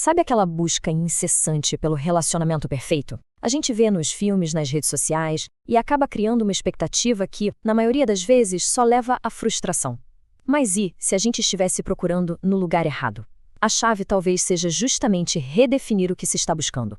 Sabe aquela busca incessante pelo relacionamento perfeito? A gente vê nos filmes, nas redes sociais, e acaba criando uma expectativa que, na maioria das vezes, só leva à frustração. Mas e se a gente estivesse procurando no lugar errado? A chave talvez seja justamente redefinir o que se está buscando.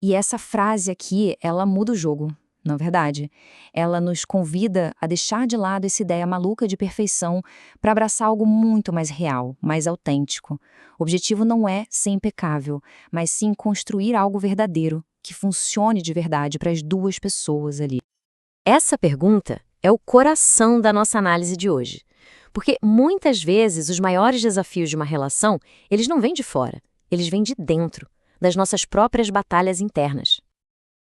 E essa frase aqui, ela muda o jogo, na verdade. Ela nos convida a deixar de lado essa ideia maluca de perfeição para abraçar algo muito mais real, mais autêntico. O objetivo não é ser impecável, mas sim construir algo verdadeiro, que funcione de verdade para as duas pessoas ali. Essa pergunta é o coração da nossa análise de hoje. Porque muitas vezes os maiores desafios de uma relação, eles não vêm de fora, eles vêm de dentro, das nossas próprias batalhas internas.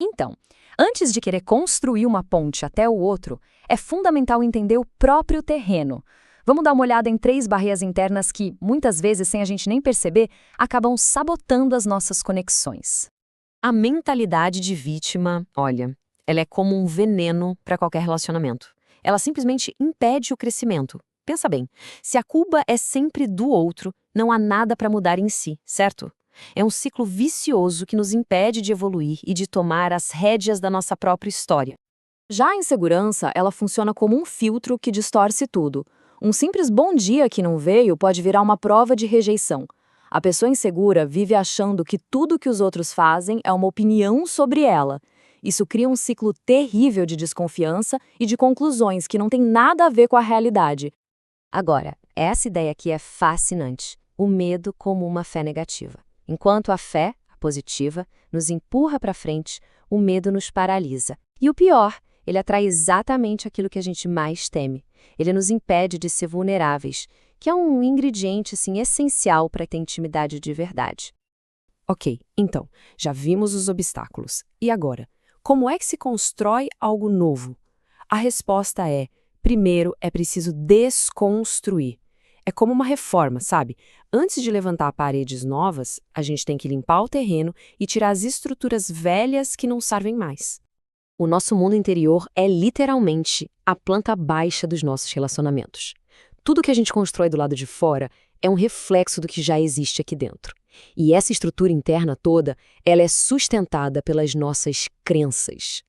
Então, antes de querer construir uma ponte até o outro, é fundamental entender o próprio terreno. Vamos dar uma olhada em 3 barreiras internas que, muitas vezes, sem a gente nem perceber, acabam sabotando as nossas conexões. A mentalidade de vítima, olha, ela é como um veneno para qualquer relacionamento. Ela simplesmente impede o crescimento. Pensa bem, se a culpa é sempre do outro, não há nada para mudar em si, certo? É um ciclo vicioso que nos impede de evoluir e de tomar as rédeas da nossa própria história. Já a insegurança, ela funciona como um filtro que distorce tudo. Um simples bom dia que não veio pode virar uma prova de rejeição. A pessoa insegura vive achando que tudo que os outros fazem é uma opinião sobre ela. Isso cria um ciclo terrível de desconfiança e de conclusões que não têm nada a ver com a realidade. Agora, essa ideia aqui é fascinante. O medo como uma fé negativa. Enquanto a fé, a positiva, nos empurra para frente, o medo nos paralisa. E o pior, ele atrai exatamente aquilo que a gente mais teme. Ele nos impede de ser vulneráveis, que é um ingrediente assim, essencial para ter intimidade de verdade. Ok, então, já vimos os obstáculos. E agora? Como é que se constrói algo novo? A resposta é: primeiro é preciso desconstruir. É como uma reforma, sabe? Antes de levantar paredes novas, a gente tem que limpar o terreno e tirar as estruturas velhas que não servem mais. O nosso mundo interior é literalmente a planta baixa dos nossos relacionamentos. Tudo que a gente constrói do lado de fora é um reflexo do que já existe aqui dentro. E essa estrutura interna toda, ela é sustentada pelas nossas crenças.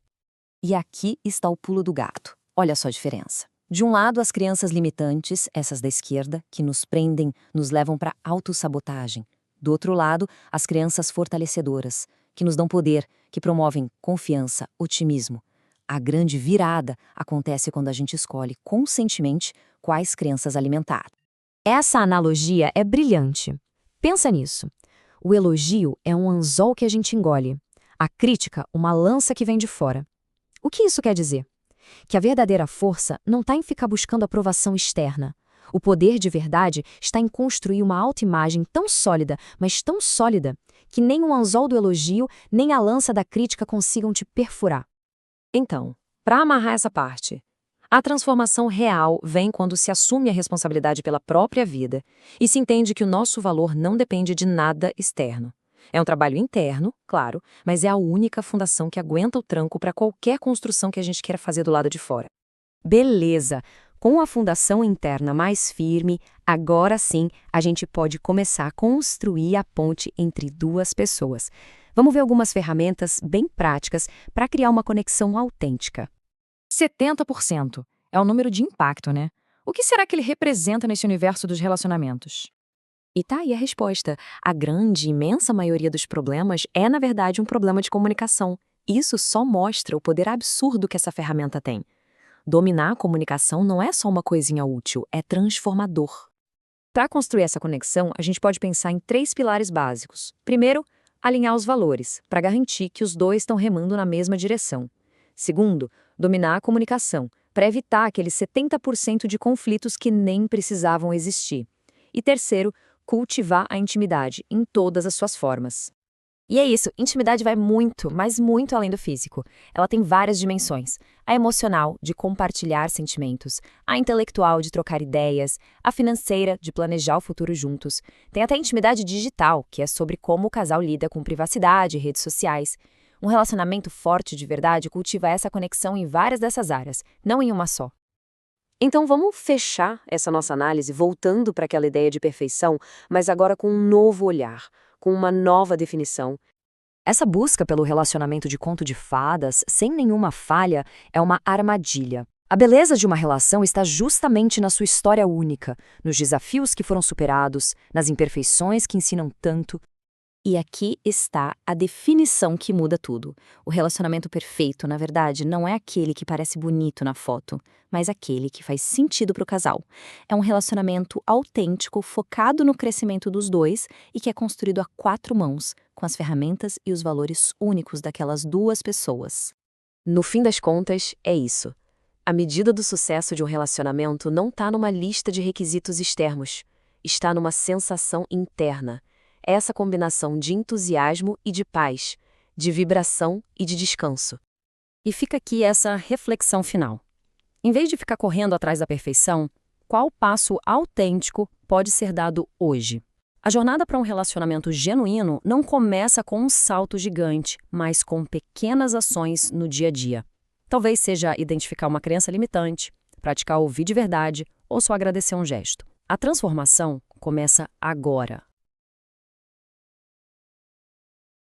E aqui está o pulo do gato. Olha só a diferença. De um lado, as crenças limitantes, essas da esquerda, que nos prendem, nos levam para a autossabotagem. Do outro lado, as crenças fortalecedoras, que nos dão poder, que promovem confiança, otimismo. A grande virada acontece quando a gente escolhe conscientemente quais crenças alimentar. Essa analogia é brilhante. Pensa nisso. O elogio é um anzol que a gente engole. A crítica, uma lança que vem de fora. O que isso quer dizer? Que a verdadeira força não está em ficar buscando aprovação externa. O poder de verdade está em construir uma autoimagem tão sólida, mas tão sólida, que nem o anzol do elogio, nem a lança da crítica consigam te perfurar. Então, para amarrar essa parte, a transformação real vem quando se assume a responsabilidade pela própria vida e se entende que o nosso valor não depende de nada externo. É um trabalho interno, claro, mas é a única fundação que aguenta o tranco para qualquer construção que a gente queira fazer do lado de fora. Beleza! Com a fundação interna mais firme, agora sim a gente pode começar a construir a ponte entre duas pessoas. Vamos ver algumas ferramentas bem práticas para criar uma conexão autêntica. 70% é o número de impacto, né? O que será que ele representa nesse universo dos relacionamentos? E tá aí a resposta. A grande, imensa maioria dos problemas é, na verdade, um problema de comunicação. Isso só mostra o poder absurdo que essa ferramenta tem. Dominar a comunicação não é só uma coisinha útil, é transformador. Para construir essa conexão, a gente pode pensar em 3 pilares básicos. Primeiro, alinhar os valores, para garantir que os dois estão remando na mesma direção. Segundo, dominar a comunicação, para evitar aqueles 70% de conflitos que nem precisavam existir. E terceiro, cultivar a intimidade em todas as suas formas. E é isso, intimidade vai muito, mas muito além do físico. Ela tem várias dimensões. A emocional, de compartilhar sentimentos. A intelectual, de trocar ideias. A financeira, de planejar o futuro juntos. Tem até a intimidade digital, que é sobre como o casal lida com privacidade e redes sociais. Um relacionamento forte de verdade cultiva essa conexão em várias dessas áreas, não em uma só. Então vamos fechar essa nossa análise voltando para aquela ideia de perfeição, mas agora com um novo olhar, com uma nova definição. Essa busca pelo relacionamento de conto de fadas, sem nenhuma falha, é uma armadilha. A beleza de uma relação está justamente na sua história única, nos desafios que foram superados, nas imperfeições que ensinam tanto. E aqui está a definição que muda tudo. O relacionamento perfeito, na verdade, não é aquele que parece bonito na foto, mas aquele que faz sentido para o casal. É um relacionamento autêntico, focado no crescimento dos dois e que é construído a 4 mãos, com as ferramentas e os valores únicos daquelas 2 pessoas. No fim das contas, é isso. A medida do sucesso de um relacionamento não está numa lista de requisitos externos, está numa sensação interna. Essa combinação de entusiasmo e de paz, de vibração e de descanso. E fica aqui essa reflexão final. Em vez de ficar correndo atrás da perfeição, qual passo autêntico pode ser dado hoje? A jornada para um relacionamento genuíno não começa com um salto gigante, mas com pequenas ações no dia a dia. Talvez seja identificar uma crença limitante, praticar ouvir de verdade ou só agradecer um gesto. A transformação começa agora.